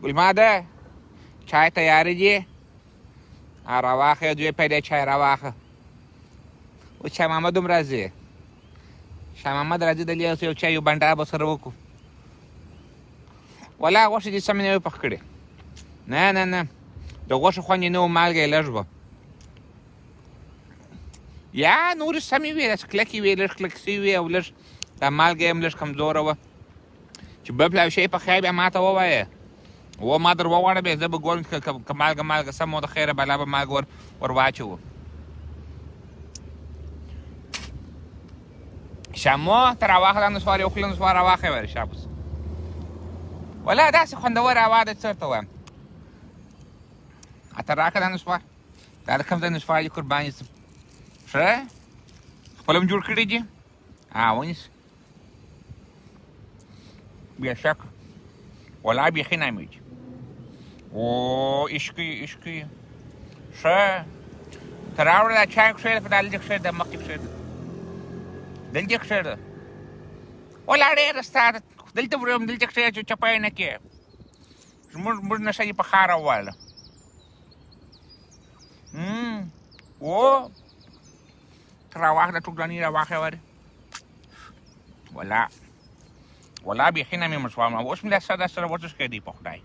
ګلماده چای تیارې دي راواخه 2 پیالې چای راواخه اوس شاه محمد هم راځي شاه محمد راځي دلې یو چای یو بنډار به سره وکړو ولا غوښې دې سمې نه وې پخ کړې نه د غوښې خوند یې نه و مالګه یې لږ وه یا نورې سمې وې داسې کلکې وې لږ کلک سوي وې او لږ دا مالګه یې هم لږ کمزوره وه چې بل پلاو شی پخوې بیا ما ته ووایه و ما در وغواړه بیا زه به ګورم که مالګه سم و د خیره بلا به مالګه ور واچوو شامو ته راواخله دا نسوار یو خوله نسوار راواخې ویل شابوس ولا داسې خوندوره هوا ده څه ورته وایم ته راکړه دا نسوار دا د کوم ځای نسوار دي قربان یې ښه خپل هم جوړ کړي دي ونیسه بېشک ولا بیخي نامیږي او عشقي ښه ته راوړه دا چای کښېږده په دا دلته کښېږده مخکې کښېږده دلته کښېږده ولا ډېره ستا ده دلته ورم دلته کښېږده چې چپه یې نه کړې زموږ نشه دې په ښار راوواله او ته راواخله ټوکراني راواخې ورې ولا بیخي نه مې مسوام اوس مې دا سره ورزش کړی په خدای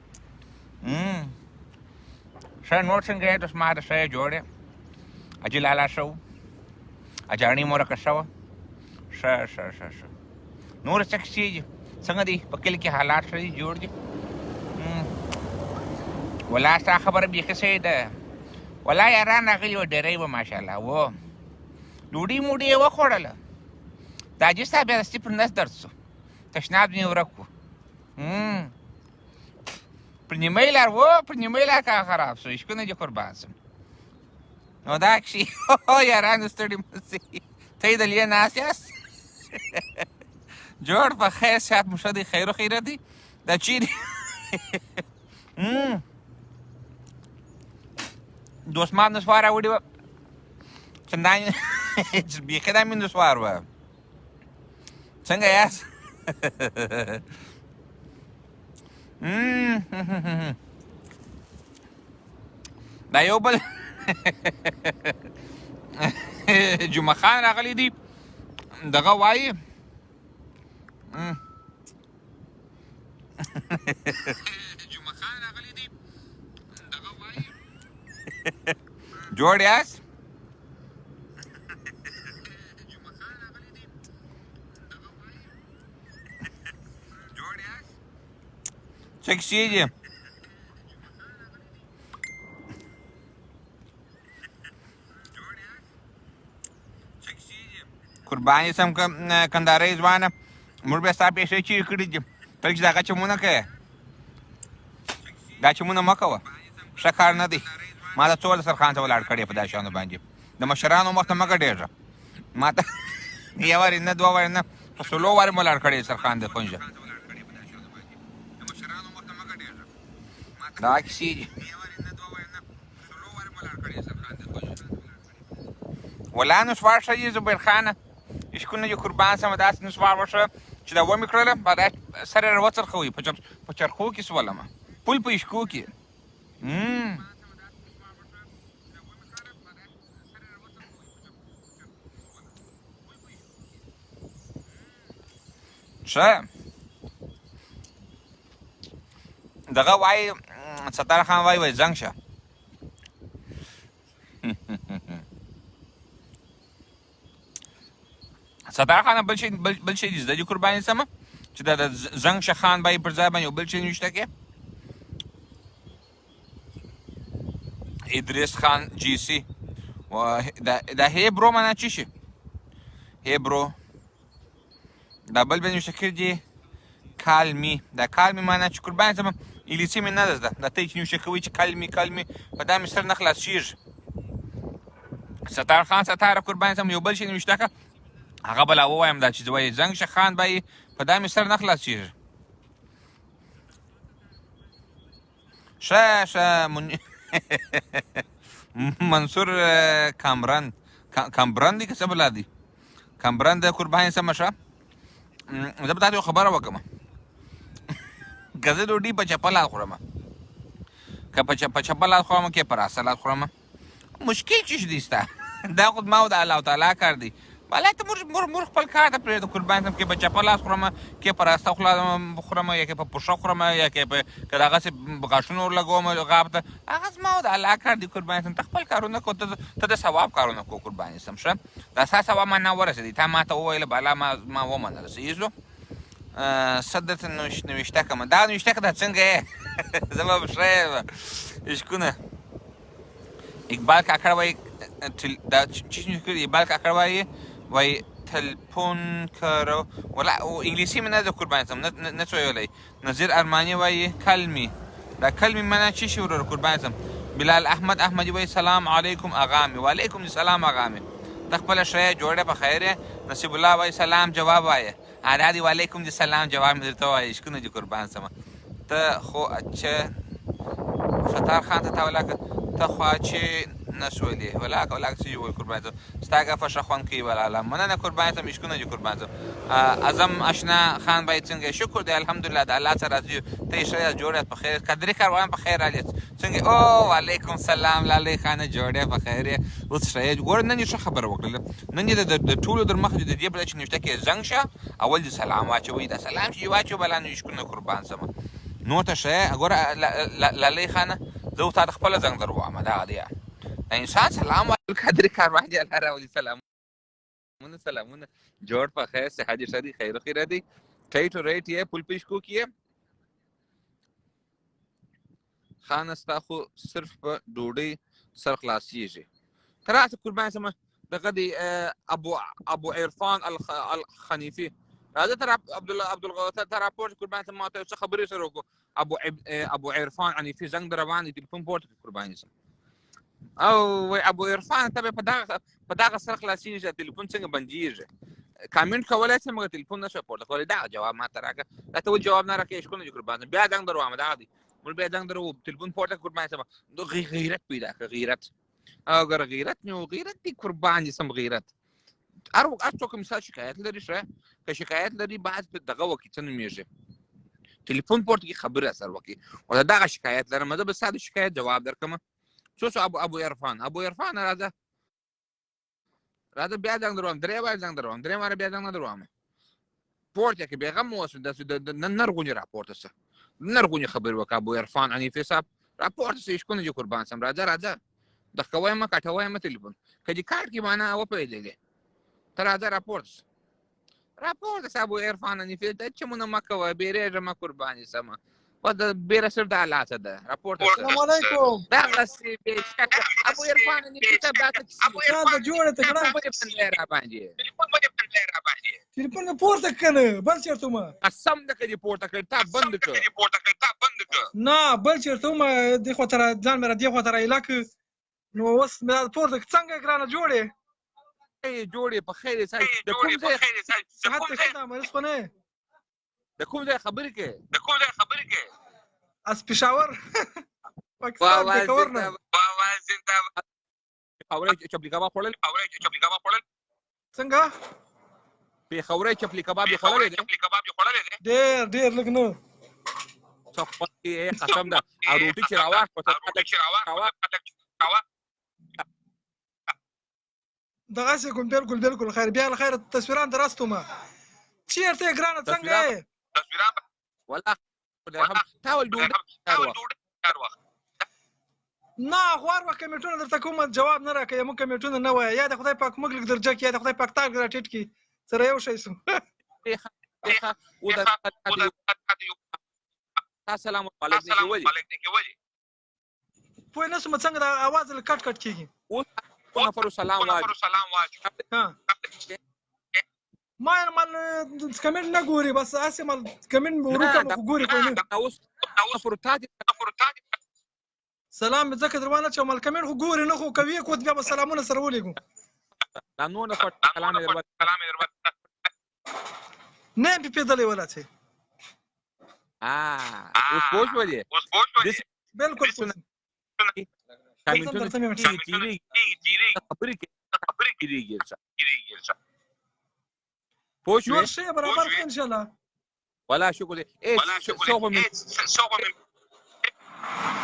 ښه نور څنګه یې دوست ما د ښه یې جوړ یې اجي لالا ښه و اجاڼي مورکه ښه وه ښه نور څه کیسې دي څنګه دي په کلي کې حالات ښه دي جوړ دي ولا ستا خبره بیخي صحیح ده ولا یاران راغلي وه ډېری وه ماشاءالله و ډوډۍ موډۍ یې وخوړله دا حاجي صاحب بیا دستي پر نس درد سو تشناب مې ورک و پر نیمۍ لار پر نیمۍ لار کار خراب سو عشقونه دې قربان سم نو دا کښې یارانو ستړي مسئ ته یې دلې ناست یاست جوړ په خیر صحت مو ښه دی خیر و خیرت دی دا چیرې دوست ما نسوار راوړې وه چندانې بیخي دا مې نسوار وه څنګه یاست دا یو بل جمعه خان راغلی دی دغه وایي جوړ یاست څه کیسې دي قربان یې سم کندهاری ځوانه موږ بیا ستا پیسې چیرې کړي دي ته چې دغه چمونه کوې دا چمونه مه کوه ښه کار نه دی ما ته څو دسترخوان ته ولاړ کړې په دا شیانو باندې د مشرانو مخ ته مه ګډېږه ما ته یو وارې نه دوه وارې نه په سلو وارې مې ولاړ کړې دسترخوان د کونجه دا کیسې دي ولا نسوار ښه دي زبیر خانه عشقونه دي قربان سمه داسې نسوار وښه چې دا ومې کړله بعد سر یې وڅرخوئ په چرخو کې سولمه پل په عشقو کې ښه دغه وایي ستار خان وایي زنګ شه ستار خان بل شی دي زده دي قرباني سمه چې دا د زنګ شه خان وایي پر ځای باندې یو بل شی نشته کې ادریس خان جی سی دا هیبرو معنا چی شي هیبرو دا بل باندې شکر دي کالمی دا کالمی معنا چې قربان سم انګلیسي مې نه ده دا ته چې نو شکوي چې کالمی په دا مې سر نه خلاصېږي ستار خان ستاره قربان سم یو بل شي نشته که هغه بل ووایم دا چې وایي زنګ شه خان به په دا مې سر نه خلاصېږي شه منصور کامبران دی که څه بلا دی کامبران د قربان سمه شه زه به تاته یو خبره وکړم که زه ډوډۍ په چپل خورم که په چپه لاس خورم که په راسته لاس خورم مشکل چیش دی ستا دا خود ما د الله تعالی کار دی بالا ته مور خپل کار ته پرېږده قربان شم که په چپه لاس خورم که په راسته خورم یا که په پښه خورم یا که دغسې غاښونه ورلګوم غاب ته هغه زما د الله کار دی قربان شم ته خپل کارونه کو ته د ثواب کارونه کو قربان شم ښه دا ستا ثواب ما نه ورسېدی تا ما ته وویله بالا ما ومنله صحیح شو څه درته نوشته کړمه دا نوشته کړه دا څنګه یې زه به ښه یم عشقونه اقبال کاکړ وایي دا چیز اقبال کاکړ وایي تلفن کرو ولا انګلیسي مې نه ده قربان شم نه څه ویلی نظیر ارماني وایي کلمې دا کلمې معنا چی شي ورور قربان شم بلال احمد احمدي وایي سلام علیکم اغا مې وعلیکم السلام اغا مې ته خپله ښه یې جوړه په خیر یې نصیب الله وایي سلام جواب وایه دا دی وعلیکم السلام جواب مې درته وایي عشقونه دي قربان شمه ته خو اچه ستار خان ته ولاکه ته خو اچې نسولې ولاکه څه وایي قربان شم ستا ګفه ښه خوند کوي ولاله مننه قربان شم عشقونه دي قربان شم اعظم اشنا خان باید څنګه شکر دی الحمدلله د الله څخه راضي ته یې ښه یاست جوړ یاست په خیر قدرې کاروان په خیر راغلې څنګه او وعلیکم سلام لالی خانه جوړ یې په خیر یې اوس ښه یې ګوره نن یې ښه خبره وکړله نن یې د ټولو در مخه د دې بله چې نوشته کې زنګ شه اول دې سلام واچوئ دا سلام چې یې واچوه بلا نو عشقونه قربان شمه نو ته ښه یې ګوره لالی خانه زه اوس تا د خپله زنګ در ووایم دغه دی انسان سلام قدر کاروان دی الله راولي سلامونه جوړ په خیر صحت دې ښه دی خیر و خیره دی ټیټ و ریټ یې پل پیشکو کې خانه ستا خو صرف په ډوډۍ سر خلاصېږي ته راسه قربان شمه دغه دی ابو عرفان الخنیفي راځه ته عبدالغفار ته راپورته قربان شم ما ته څه خبرې سره وکړو ابو عرفان حنیفي زنګ در روان دی تلیفون پورته کړه قربان شم او وای ابو عرفان ته په دغه سر خلاصېږي تلیفون څنګه بندېږي کامنټ کولی شم مګر تلیفون نه شوی پورته کولی دغه جواب ما ته راکړه دا ته ولې جواب نه راکړې عشقونه دي قربان شم بیا زنګ در ووایم دغه دی موږ بیا زنګ در ووم تلیفون پورته کړه قربان شم غیرت پیدا کړه غیرت اگر غیرت نه و غیرت دی قربان شم غیرت هر څوک مثال شکایت لري ښه که شکایت لري باید په دغه وکړي څه نومېږي تلیفون پورته کې خبرې سره وکړي او دغه شکایت لرم زه به ستا د شکایت جواب درکړم څو ابو عرفان راځه بیا زنګ در ووایم درې وارې زنګ در ووایم درې وارې بیا زنګ نه در ووایم پورته کړه بېغم اوسه داسې نرغونې راپورته شه نرغونې خبرې وکړه ابو عرفان حنیفي صاحب راپورته شه عشقونه دي قربان شم راځه دغه کوی مه کټوی مه تلیفون که دې کاټ کړي معنا وپوهېدلې ته راځه راپورته شه ابو عرفان حنیفي ته چمونه مه کوه بېرېږه مه قربان شمه بیره صرف د الله څه ده راپورته السلام علیکم دغسې بېشکه ابو عرفان حنیفي صاحب دا ته جوړه ته کړه تلیفون مې پورته کړه بل چېرته ومه قسم ده که دې پورته کړې تا بند کړه نه بل چېرته ومه دې خوا ته ځان مې را دې خوا ته رایله کړ نو اوس مې پورته څنګه ګرانه جوړې په خیر یې د کوم ځای صحت دې ښه ده مریض خو نه یې د کوم ځای خبرې کوې از پېښور پاکستان پېښور نه پېښورۍ چپلي کباب خوړل څنګه پېښورۍ چپلي کباب یې خوړلی دی ډېر لږ نه څه خوند یې قسم ده او روټي چې راواخ دغسې کوم بالکل خیر بیا له خیره تصویران در راستومه چېرته یې ګرانه څنګه یې والله تا ول ډوډۍ نه خو هر وخت کمیټونه درته کوم جواب نه راکوي موږ کمیټونه نه وایه یا د خدای پاک موږ لږ درجه کړي یا د خدای پاک تاک راټیټ کړي سره یو شی سو السلام علیکم پوه نه سوم څنګه د اواز لږ کټ کېږي اوس نفرو سلام واچو ما کمنټ نه ګوري بس هسې مال کمنټ وروکم خو ګوري خو نه اوس سلام مې ځکه در وانه چې مال کمنټ خو ګوري نه خو کوي خو بیا به سلامونه سره ولېږو دا نو نه پټ سلام یې دربا نه پیپېدلې ولا چې اوس پوه شولې بالکل پوه شوې نور شی برابر کړه انشاءالله ولا شکر دی سوق من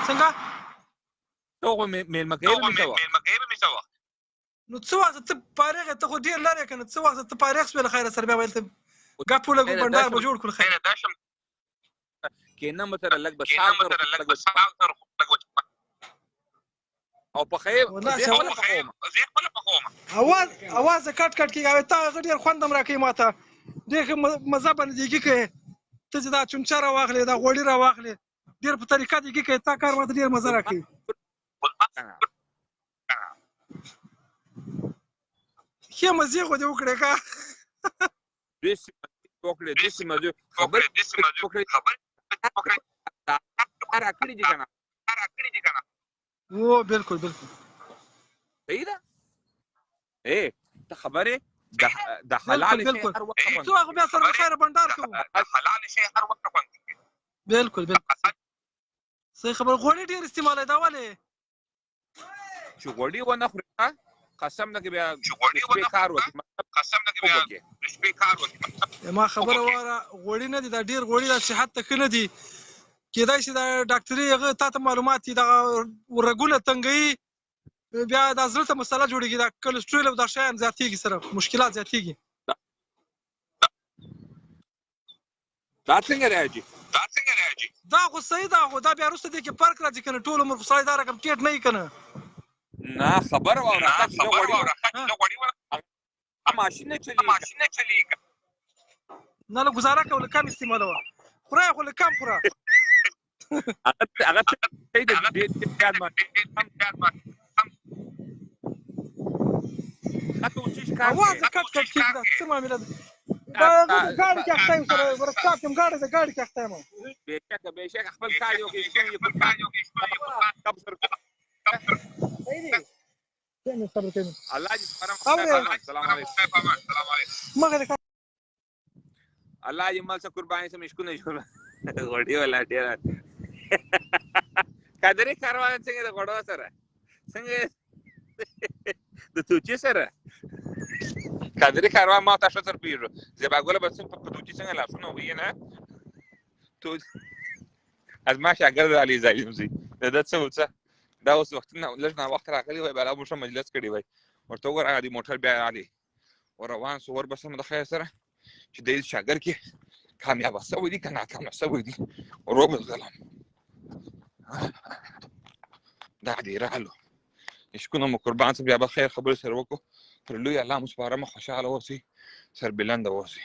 څنګه ته خو میلمه کوې به مې څه وخت نو څه وخت ته فارغ ته خو ډېر لرې که نه څه وخت ته فارغ شوې له خیره سره بیا ویل ته ګپ ولګو بنډار به جوړ کړو خیر کېنه مې سره لږ به او پخې زه خپله پخوم اواز کټ کټ کېږي تا هغه ډېر خوند هم راکوي ما ته ډېر ښه مزه باندې دیګي کوې ته چې دا چونچه راواخلې دا غوړي راواخلې ډېر په طریقه دیګي کوې تا کار ما ته ډېر مزه راکوي ښې مزې خو دې وکړې که داسې مزې خبرې راکړي دي که نه او بالکل بالکل صحیح ده ته خبرې د حلال شی هر وخت څه وخت بیا سره خیره بنډار کوو حلال شی هر وخت خوند کوي بالکل صحیح خبره غوړي ډېر استعمالوي دا ولې چې غوړي ونه خورې قسم نه کې بیا شپې کار وکړي ما خبره واره غوړي نه دي دا ډېر غوړي دا صحت ته ښه نه دي کېدای شي دا ډاکټري هغه تا ته معلومات دي دغه رګونه تنګوي بیا دا زړه ته مسله جوړېږي دا کلسټرول او دا شیان زیاتېږي سره مشکلات زیاتېږي دا څنګه راځي دا خو صحیح ده خو دا بیا وروسته دې کې فرق راځي که نه ټول عمر خو سړی دا رقم ټیټ نه وي که نه نه خبره واوره ماشین نه چلېږي نه له ګزاره کوه له کم استعمالوه خورای خو له کم خوره هغه صحیح ده اواز کټ کټ کېږي دا څه معامله ده دا ګاډي کې اخته یم سره ورسټاپ یم ګاډي کې اخته یم بېشکه خپل کار یو کې الله دې سلام علیکم الله دې مال څه قرباني څه مشکونه جوړ غوړي ولا ډېر کادري کاروان څنګه د غوړو سره څنګه د توچي سره کادري کاروان ما تاسو سره پیژو زباګوله بس په توچي څنګه لاسونه وي نه تو از ما شاګرد علي زایم زی دا څه وڅ دا اوس وخت نه لږ نه وخت راغلی وای بلا مو مجلس کړی وای ورته وګوره دې موټر بیا علي وروان سو ور بس مده خیر سره چې دې شاګرد کې کامیاب سوي دي کنه کامیاب سوي دي روب الظلم دا دې رالو شکونه مو قربان څه بیا به خیر خبر سره وکړو پر لوی الله مو سپارم خوشاله اوسئ سر بلند اوسئ